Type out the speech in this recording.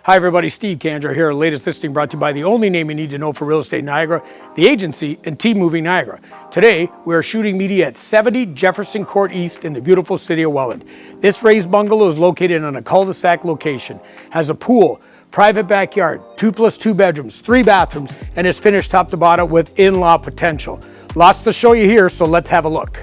Hi everybody, Steve Kandra here. Latest listing brought to you by the only name you need to know for real estate Niagara, the agency and Team Moving Niagara. Today, we are shooting media at 70 Jefferson Court East in the beautiful city of Welland. This raised bungalow is located on a cul-de-sac location, has a pool, private backyard, 2+2 bedrooms, 3 bathrooms, and is finished top to bottom with in-law potential. Lots to show you here, so let's have a look.